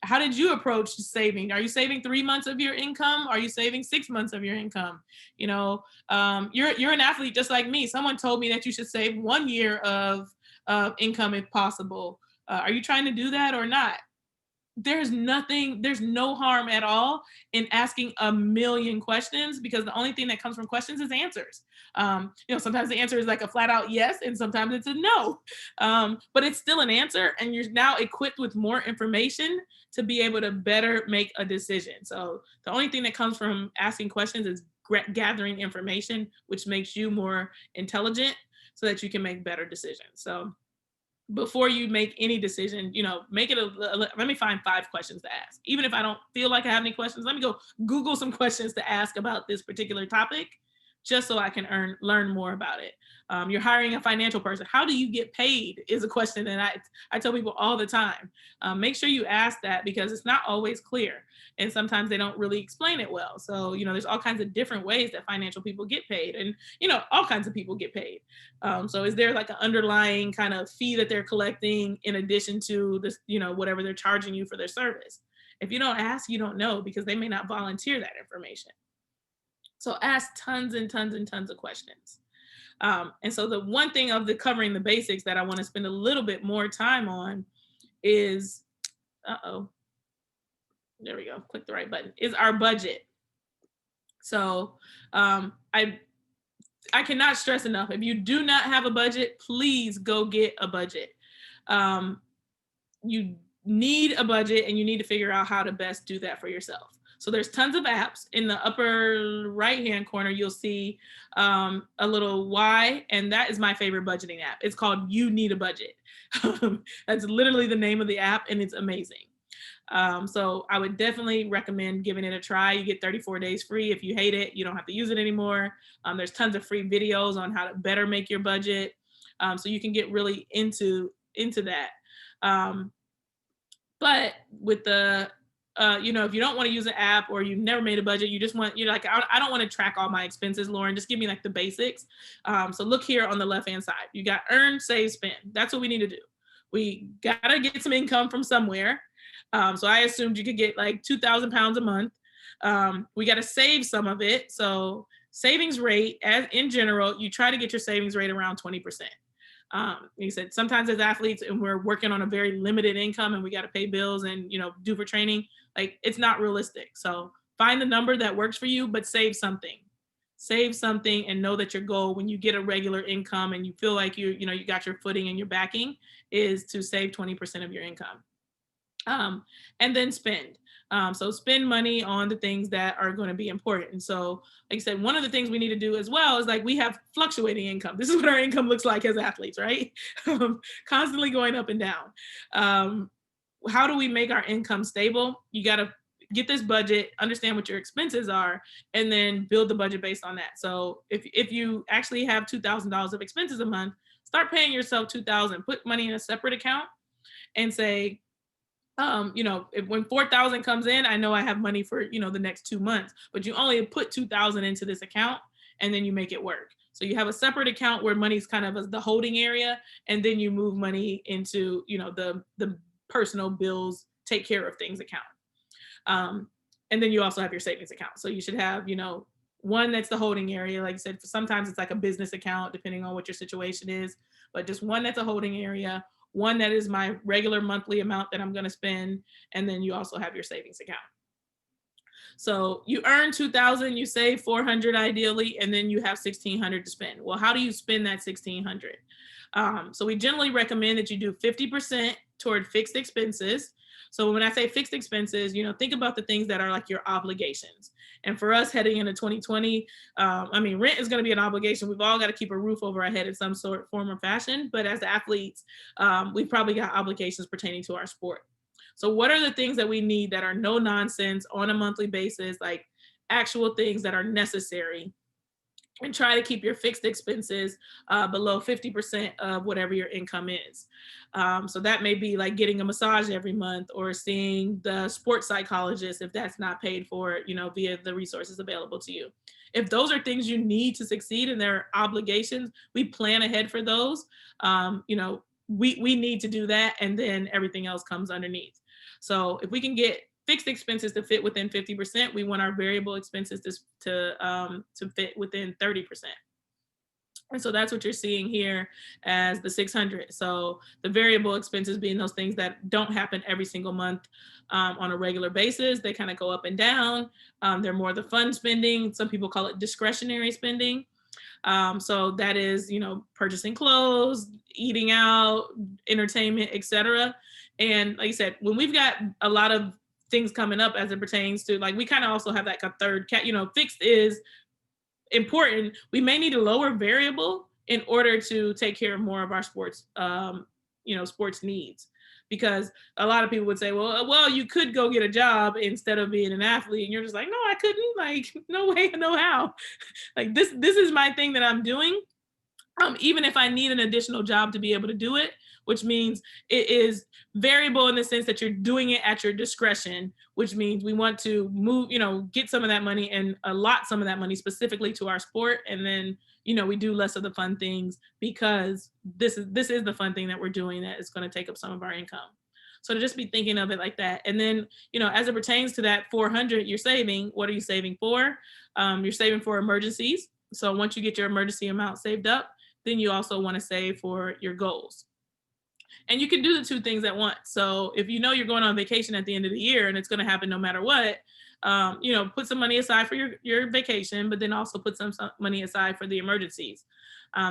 How did you approach saving? Are you saving 3 months of your income? Are you saving 6 months of your income? You're an athlete just like me. Someone told me that you should save 1 year of income if possible. Are you trying to do that or not? There's no harm at all in asking a million questions, because the only thing that comes from questions is answers. Sometimes the answer is like a flat out yes, and sometimes it's a no. But it's still an answer, and you're now equipped with more information to be able to better make a decision. So the only thing that comes from asking questions is gathering information, which makes you more intelligent so that you can make better decisions. So before you make any decision, make it let me find 5 questions to ask. Even if I don't feel like I have any questions, let me go Google some questions to ask about this particular topic, just so I can learn more about it. You're hiring a financial person. How do you get paid is a question that I tell people all the time. Make sure you ask that, because it's not always clear. And sometimes they don't really explain it well. So, there's all kinds of different ways that financial people get paid, and, all kinds of people get paid. So is there like an underlying kind of fee that they're collecting in addition to this, whatever they're charging you for their service? If you don't ask, you don't know, because they may not volunteer that information. So ask tons and tons and tons of questions. And so the one thing of the covering the basics that I want to spend a little bit more time on is, there we go, click the right button, is our budget. So I cannot stress enough, if you do not have a budget, please go get a budget. You need a budget, and you need to figure out how to best do that for yourself. So there's tons of apps. In the upper right-hand corner, you'll see a little Y, and that is my favorite budgeting app. It's called You Need a Budget. That's literally the name of the app, and it's amazing. So I would definitely recommend giving it a try. You get 34 days free. If you hate it, you don't have to use it anymore. There's tons of free videos on how to better make your budget. So you can get really into that. But with the if you don't want to use an app, or you've never made a budget, you're like, I don't want to track all my expenses, Lauren, just give me like the basics. So look here on the left-hand side, you got earn, save, spend. That's what we need to do. We got to get some income from somewhere. So I assumed you could get like 2,000 pounds a month. We got to save some of it. So savings rate, as in general, you try to get your savings rate around 20%. Like you said, sometimes as athletes, and we're working on a very limited income, and we got to pay bills and do for training, Like, it's not realistic. So find the number that works for you, but save something. Save something and know that your goal when you get a regular income and you feel like you got your footing and your backing is to save 20% of your income. And then spend. So spend money on the things that are going to be important. And so, like I said, one of the things we need to do as well is like we have fluctuating income. This is what our income looks like as athletes, right? Constantly going up and down. How do we make our income stable? You got to get this budget, understand what your expenses are, and then build the budget based on that. So if you actually have $2,000 of expenses a month, start paying yourself $2,000. Put money in a separate account and say, if when 4,000 comes in, I know I have money for, the next 2 months, but you only put 2,000 into this account and then you make it work. So you have a separate account where money's kind of the holding area, and then you move money into, the personal bills, take care of things account. And then you also have your savings account. So you should have, one that's the holding area. Like I said, sometimes it's like a business account, depending on what your situation is, but just one that's a holding area, one that is my regular monthly amount that I'm going to spend. And then you also have your savings account. So you earn 2,000, you save 400 ideally, and then you have 1,600 to spend. Well, how do you spend that 1,600? So we generally recommend that you do 50% toward fixed expenses. So when I say fixed expenses, think about the things that are like your obligations. And for us heading into 2020, rent is going to be an obligation. We've all got to keep a roof over our head in some sort, form, or fashion. But as athletes, we've probably got obligations pertaining to our sport. So what are the things that we need that are no nonsense on a monthly basis, like actual things that are necessary? And try to keep your fixed expenses below 50% of whatever your income is. So that may be like getting a massage every month or seeing the sports psychologist if that's not paid for, via the resources available to you. If those are things you need to succeed and they're obligations, we plan ahead for those. We need to do that, and then everything else comes underneath. So if we can get fixed expenses to fit within 50%, we want our variable expenses to fit within 30%. And so that's what you're seeing here as the 600. So the variable expenses being those things that don't happen every single month on a regular basis. They kind of go up and down. They're more the fun spending. Some people call it discretionary spending. So that is, purchasing clothes, eating out, entertainment, etc. And like I said, when we've got a lot of things coming up as it pertains to, like, we kind of also have like a third cat, fixed is important. We may need a lower variable in order to take care of more of our sports, sports needs. Because a lot of people would say, well, you could go get a job instead of being an athlete. And you're just like, no, I couldn't. Like, no way, no how. Like this is my thing that I'm doing. Even if I need an additional job to be able to do it, which means it is variable in the sense that you're doing it at your discretion, which means we want to move, get some of that money and allot some of that money specifically to our sport. And then, we do less of the fun things because this is the fun thing that we're doing that is going to take up some of our income. So to just be thinking of it like that. And then, as it pertains to that 400 you're saving, what are you saving for? You're saving for emergencies. So once you get your emergency amount saved up, then you also want to save for your goals. And you can do the two things at once. So if you're going on vacation at the end of the year and it's going to happen no matter what, put some money aside for your vacation, but then also put some money aside for the emergencies.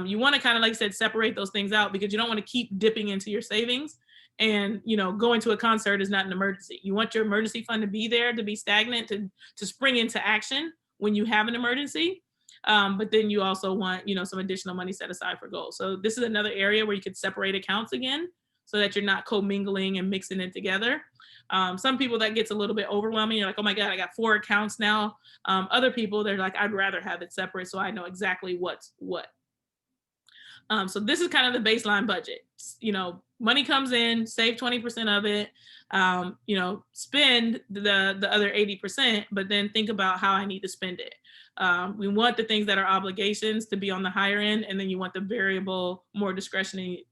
You want to kind of, like I said, separate those things out because you don't want to keep dipping into your savings. And, going to a concert is not an emergency. You want your emergency fund to be there, to be stagnant, to spring into action when you have an emergency. But then you also want, some additional money set aside for goals. So this is another area where you could separate accounts again so that you're not commingling and mixing it together. Some people that gets a little bit overwhelming. You're like, oh my God, I got 4 accounts now. Other people, they're like, I'd rather have it separate so I know exactly what's what. So this is kind of the baseline budget. Money comes in, save 20% of it, spend the other 80%, but then think about how I need to spend it. We want the things that are obligations to be on the higher end, and then you want the variable, more discretionary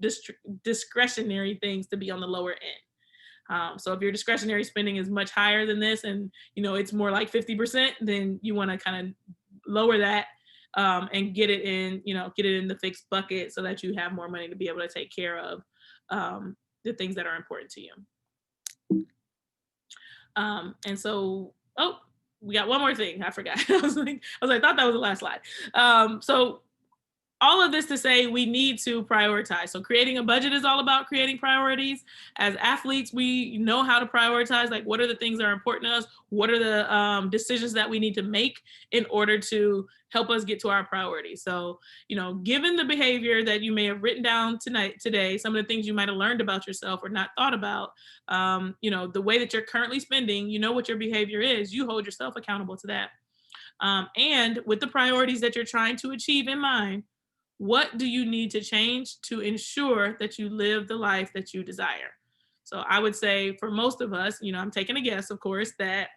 things to be on the lower end. So if your discretionary spending is much higher than this and, it's more like 50%, then you want to kind of lower that and get it in the fixed bucket so that you have more money to be able to take care of the things that are important to you. And so, oh, we got one more thing. I forgot. I thought that was the last slide. So all of this to say we need to prioritize. So creating a budget is all about creating priorities. As athletes, we know how to prioritize, like what are the things that are important to us? What are the decisions that we need to make in order to help us get to our priorities? So, given the behavior that you may have written down today, some of the things you might have learned about yourself or not thought about, the way that you're currently spending, what your behavior is, you hold yourself accountable to that. And with the priorities that you're trying to achieve in mind, what do you need to change to ensure that you live the life that you desire? So I would say for most of us, I'm taking a guess, of course, that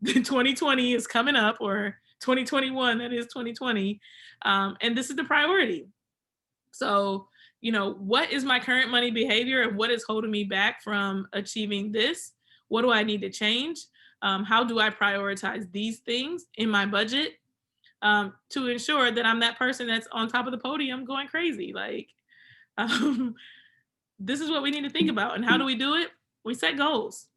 the 2020 is coming up, or 2021, that is 2020. And this is the priority. So, what is my current money behavior and what is holding me back from achieving this? What do I need to change? How do I prioritize these things in my budget? To ensure that I'm that person that's on top of the podium going crazy. Like, um, this is what we need to think about. And how do we do it? We set goals.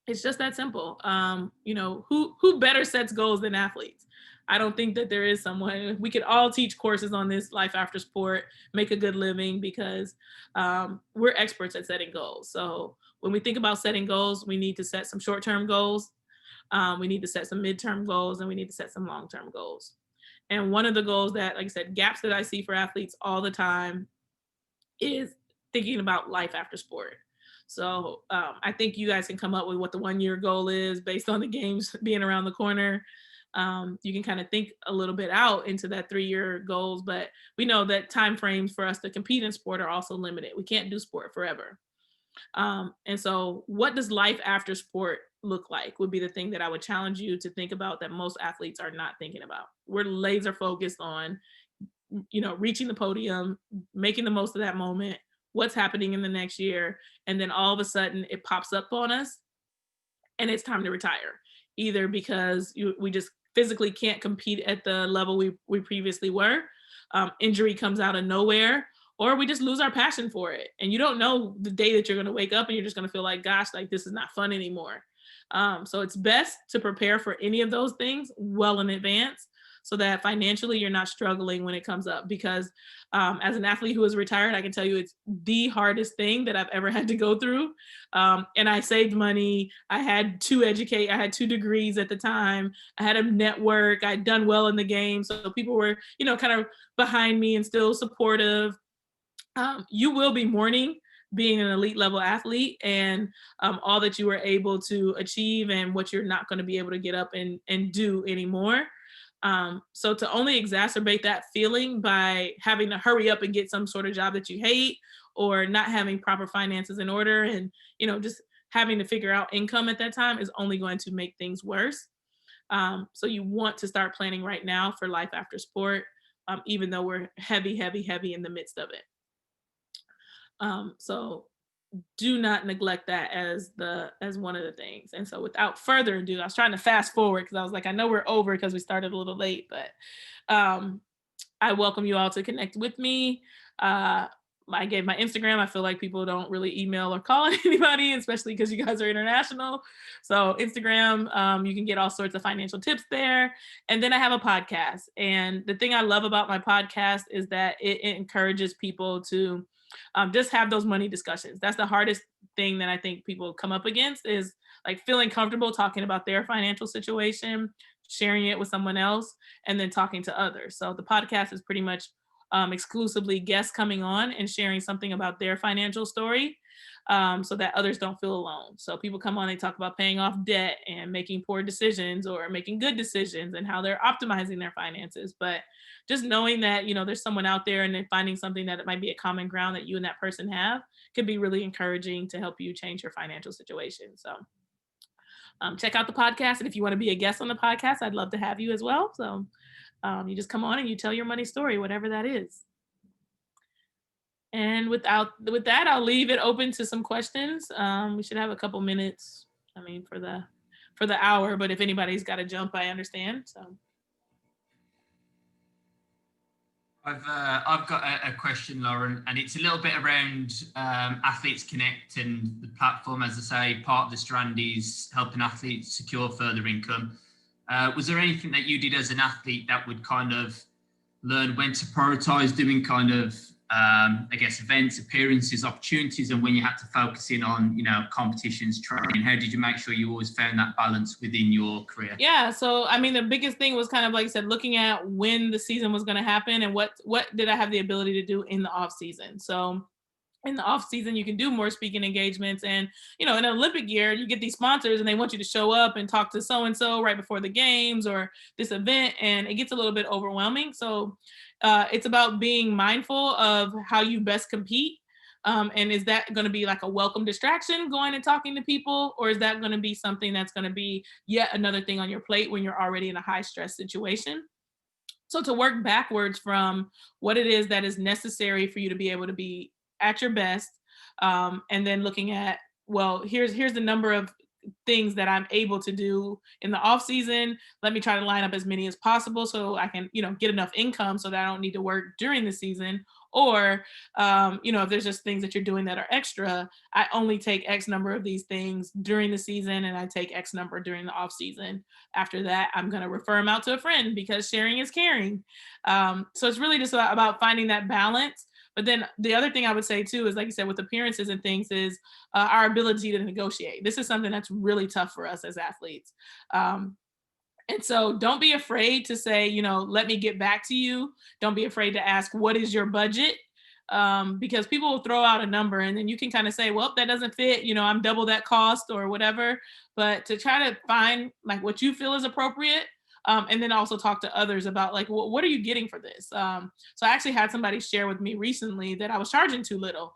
It's just that simple. Who better sets goals than athletes? I don't think that there is someone. We could all teach courses on this life after sport, make a good living, because we're experts at setting goals. So when we think about setting goals, we need to set some short-term goals. We need to set some midterm goals, and we need to set some long-term goals. And one of the goals that, like I said, gaps that I see for athletes all the time is thinking about life after sport. So I think you guys can come up with what the 1-year goal is based on the games being around the corner. You can kind of think a little bit out into that 3-year goals, but we know that time frames for us to compete in sport are also limited. We can't do sport forever. And so what does life after sport look like would be the thing that I would challenge you to think about, that most athletes are not thinking about. We're laser focused on, reaching the podium, making the most of that moment, what's happening in the next year. And then all of a sudden it pops up on us and it's time to retire, either because we just physically can't compete at the level we previously were. Injury comes out of nowhere, or we just lose our passion for it. And you don't know the day that you're going to wake up and you're just going to feel like, gosh, like this is not fun anymore. So it's best to prepare for any of those things well in advance, so that financially you're not struggling when it comes up. Because as an athlete who is retired, I can tell you it's the hardest thing that I've ever had to go through. And I saved money. I had 2 degrees at the time. I had a network. I'd done well in the game. So people were, kind of behind me and still supportive. You will be mourning being an elite level athlete, and all that you were able to achieve and what you're not going to be able to get up and do anymore. So to only exacerbate that feeling by having to hurry up and get some sort of job that you hate, or not having proper finances in order, and just having to figure out income at that time, is only going to make things worse. So you want to start planning right now for life after sport, even though we're heavy in the midst of it. So do not neglect that as one of the things. And so without further ado, I was trying to fast forward because I was like, I know we're over because we started a little late, but I welcome you all to connect with me. I gave my Instagram. I feel like people don't really email or call anybody, especially because you guys are international. So Instagram, you can get all sorts of financial tips there. And then I have a podcast. And the thing I love about my podcast is that it encourages people to just have those money discussions. That's the hardest thing that I think people come up against, is like feeling comfortable talking about their financial situation, sharing it with someone else, and then talking to others. So the podcast is pretty much exclusively guests coming on and sharing something about their financial story, so that others don't feel alone. So people come on, they talk about paying off debt and making poor decisions or making good decisions and how they're optimizing their finances. But just knowing that, there's someone out there and then finding something that it might be a common ground that you and that person have could be really encouraging to help you change your financial situation. So check out the podcast. And if you want to be a guest on the podcast, I'd love to have you as well. So you just come on and you tell your money story, whatever that is. And with that, I'll leave it open to some questions. We should have a couple minutes, for the hour, but if anybody's got to jump, I understand. So. I've got a question, Lauren, and it's a little bit around Athletes Connect and the platform. As I say, part of the strand is helping athletes secure further income. Was there anything that you did as an athlete that would kind of learn when to prioritize doing kind of, I guess, events, appearances, opportunities, and when you had to focus in on, competitions, training? How did you make sure you always found that balance within your career? Yeah, so I mean, the biggest thing was kind of like I said, looking at when the season was going to happen and what did I have the ability to do in the off season. So in the off season, you can do more speaking engagements, and in an Olympic year, you get these sponsors and they want you to show up and talk to so and so right before the games or this event, and it gets a little bit overwhelming. So it's about being mindful of how you best compete. And is that going to be like a welcome distraction going and talking to people? Or is that going to be something that's going to be yet another thing on your plate when you're already in a high stress situation? So to work backwards from what it is that is necessary for you to be able to be at your best, and then looking at, well, here's the number of things that I'm able to do in the off season. Let me try to line up as many as possible so I can, get enough income so that I don't need to work during the season. Or, if there's just things that you're doing that are extra, I only take X number of these things during the season and I take X number during the off season. After that, I'm going to refer them out to a friend because sharing is caring. So it's really just about finding that balance. But then the other thing I would say too is, like you said, with appearances and things, is our ability to negotiate. This is something that's really tough for us as athletes. And so don't be afraid to say, let me get back to you. Don't be afraid to ask, what is your budget? Because people will throw out a number and then you can kind of say, well, that doesn't fit, I'm double that cost or whatever. But to try to find like what you feel is appropriate. And then also talk to others about like, what are you getting for this? So I actually had somebody share with me recently that I was charging too little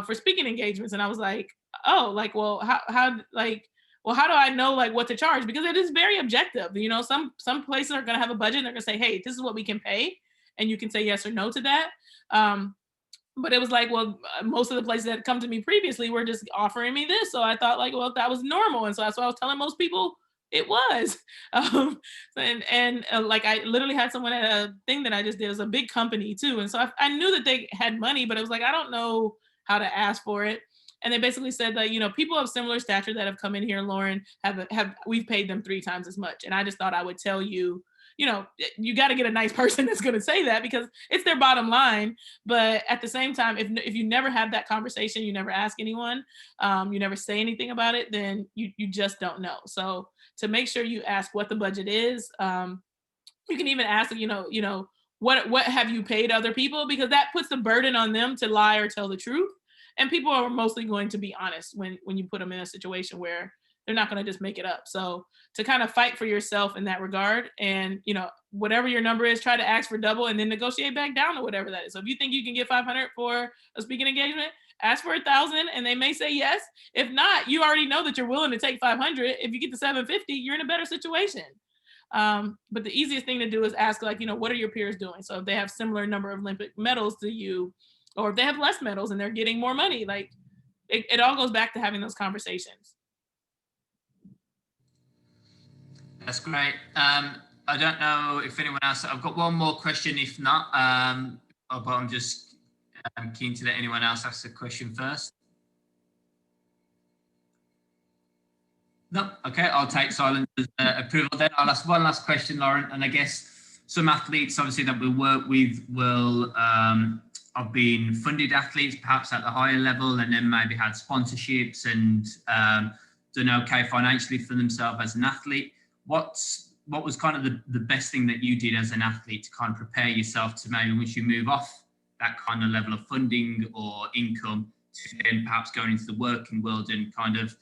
for speaking engagements. And I was like, oh, like, well, how do I know like what to charge? Because it is very objective. Some places are going to have a budget and they're going to say, hey, this is what we can pay. And you can say yes or no to that. But it was like, well, most of the places that had come to me previously were just offering me this. So I thought like, well, that was normal. And so that's what I was telling most people it was. Like I literally had someone at a thing that I just did. It was a big company too. And so I knew that they had money, but it was like, I don't know how to ask for it. And they basically said that, people of similar stature that have come in here, Lauren, we've paid them 3 times as much. And I just thought I would tell you, you got to get a nice person that's going to say that because it's their bottom line. But at the same time, if you never have that conversation, you never ask anyone, you never say anything about it, then you just don't know. So to make sure you ask what the budget is, you can even ask, what have you paid other people? Because that puts the burden on them to lie or tell the truth. And people are mostly going to be honest when you put them in a situation where they're not going to just make it up. So to kind of fight for yourself in that regard, and whatever your number is, try to ask for double and then negotiate back down to whatever that is. So if you think you can get 500 for a speaking engagement, ask for 1,000 and they may say yes. If not, you already know that you're willing to take 500. If you get to 750, you're in a better situation. But the easiest thing to do is ask, like, what are your peers doing? So if they have similar number of Olympic medals to you, or if they have less medals and they're getting more money, like it all goes back to having those conversations. That's great. I don't know if anyone else, I've got one more question. If not, but I'm just keen to let anyone else ask a question first. No, okay, I'll take silence as approval then. I'll ask one last question, Lauren, and I guess some athletes, obviously, that we work with will have been funded athletes, perhaps at the higher level, and then maybe had sponsorships and done okay financially for themselves as an athlete. What was kind of the best thing that you did as an athlete to kind of prepare yourself to maybe once you move off that kind of level of funding or income to then perhaps going into the working world and kind of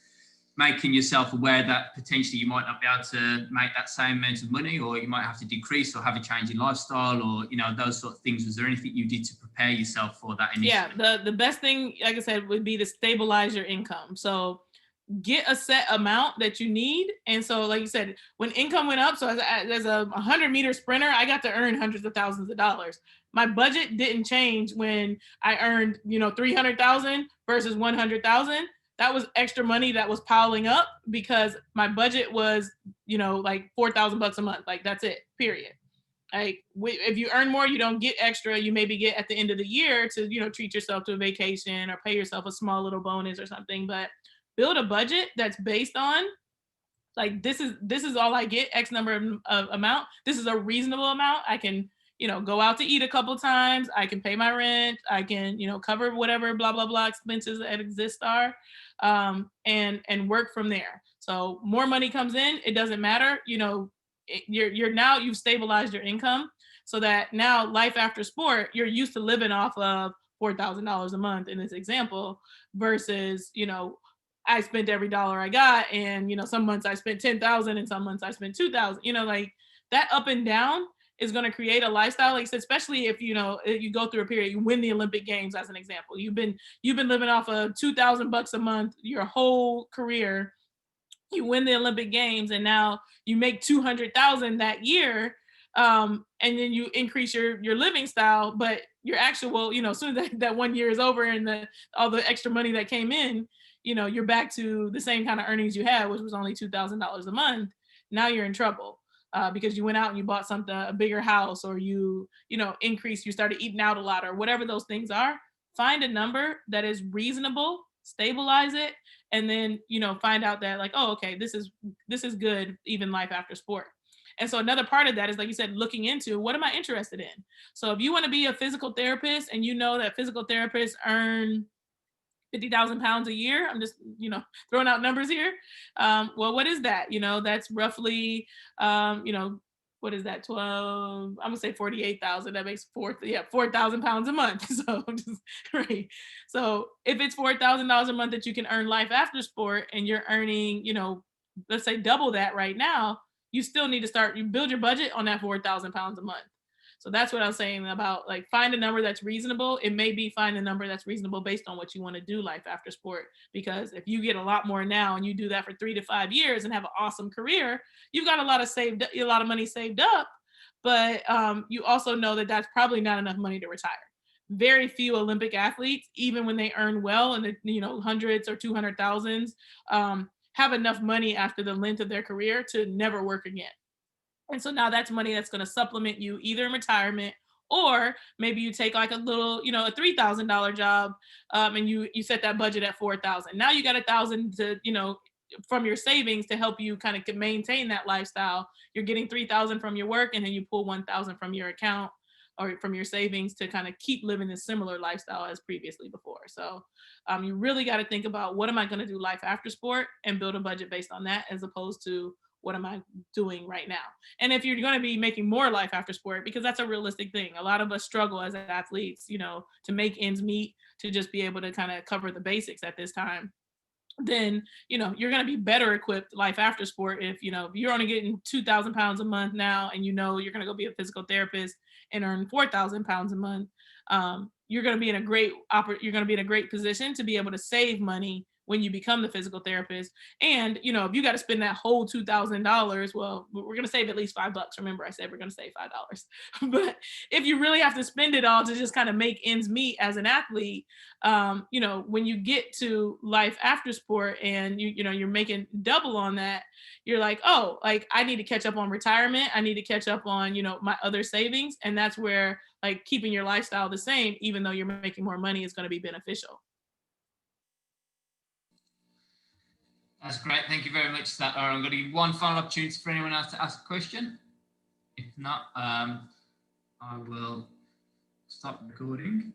making yourself aware that potentially you might not be able to make that same amount of money, or you might have to decrease or have a change in lifestyle, or those sort of things? Was there anything you did to prepare yourself for that initially? Yeah, the best thing, like I said, would be to stabilize your income. So get a set amount that you need. And so, like you said, when income went up, so as a 100-meter sprinter, I got to earn hundreds of thousands of dollars. My budget didn't change when I earned 300,000 versus 100,000. That was extra money that was piling up because my budget was like $4,000 a month. Like that's it, period. Like if you earn more, you don't get extra. You maybe get at the end of the year to, you know, treat yourself to a vacation or pay yourself a small little bonus or something. But build a budget that's based on like this is all I get, X number of amount. This is a reasonable amount. I can, you know, go out to eat a couple times. I can pay my rent. I can, you know, cover whatever blah blah blah expenses that exist are, and work from there. So more money comes in, it doesn't matter. You know, you're now you've stabilized your income, so that now life after sport, you're used to living off of $4,000 a month in this example, versus, you know, I spent every dollar I got, and you know, some months I spent 10,000, and some months I spent 2,000. You know, like that up and down is going to create a lifestyle. Like I said, especially if you know if you go through a period, you win the Olympic Games as an example. You've been living off of $2,000 a month your whole career. You win the Olympic Games, and now you make 200,000 that year. And then you increase your living style, but your actual, you know, as soon as that 1 year is over and all the extra money that came in, you know, you're back to the same kind of earnings you had, which was only $2,000 a month. Now you're in trouble. Because you went out and you bought something, a bigger house, or you know, increased, you started eating out a lot, or whatever those things are. Find a number that is reasonable, stabilize it, and then, you know, find out that like, oh, okay, this is good, even life after sport. And so another part of that is, like you said, looking into what am I interested in. So if you want to be a physical therapist and you know that physical therapists earn 50,000 pounds a year. I'm just, you know, throwing out numbers here. Well, what is that? You know, that's roughly, you know, what is that? 12, I'm gonna say 48,000. That makes 4,000 pounds a month. So just right. So if it's $4,000 a month that you can earn life after sport, and you're earning, you know, let's say double that right now, you still need to start, you build your budget on that 4,000 pounds a month. So that's what I'm saying about like find a number that's reasonable. It may be find a number that's reasonable based on what you want to do life after sport. Because if you get a lot more now and you do that for 3 to 5 years and have an awesome career, you've got a lot of money saved up. But you also know that that's probably not enough money to retire. Very few Olympic athletes, even when they earn well in the, you know, hundreds or 200,000s, have enough money after the length of their career to never work again. And so now that's money that's going to supplement you either in retirement, or maybe you take like a little, you know, a $3,000 job, and you set that budget at 4,000. Now you got 1,000 to, you know, from your savings to help you kind of maintain that lifestyle. You're getting 3,000 from your work, and then you pull 1,000 from your account or from your savings to kind of keep living a similar lifestyle as previously before. So you really got to think about what am I going to do life after sport, and build a budget based on that, as opposed to what am I doing right now? And if you're going to be making more life after sport, because that's a realistic thing. A lot of us struggle as athletes, you know, to make ends meet, to just be able to kind of cover the basics at this time. Then, you know, you're going to be better equipped life after sport if, you know, if you're only getting 2,000 pounds a month now, and you know you're going to go be a physical therapist and earn 4,000 pounds a month. You're going to be in a great position to be able to save money when you become the physical therapist. And, you know, if you got to spend that whole $2,000, well, we're going to save at least $5. Remember, I said we're going to save $5. But if you really have to spend it all to just kind of make ends meet as an athlete, you know, when you get to life after sport and you know, you're making double on that, you're like, oh, like I need to catch up on retirement. I need to catch up on, you know, my other savings. And that's where like keeping your lifestyle the same, even though you're making more money, is going to be beneficial. That's great. Thank you very much for that, Laura. I'm going to give one final opportunity for anyone else to ask a question. If not, I will stop recording.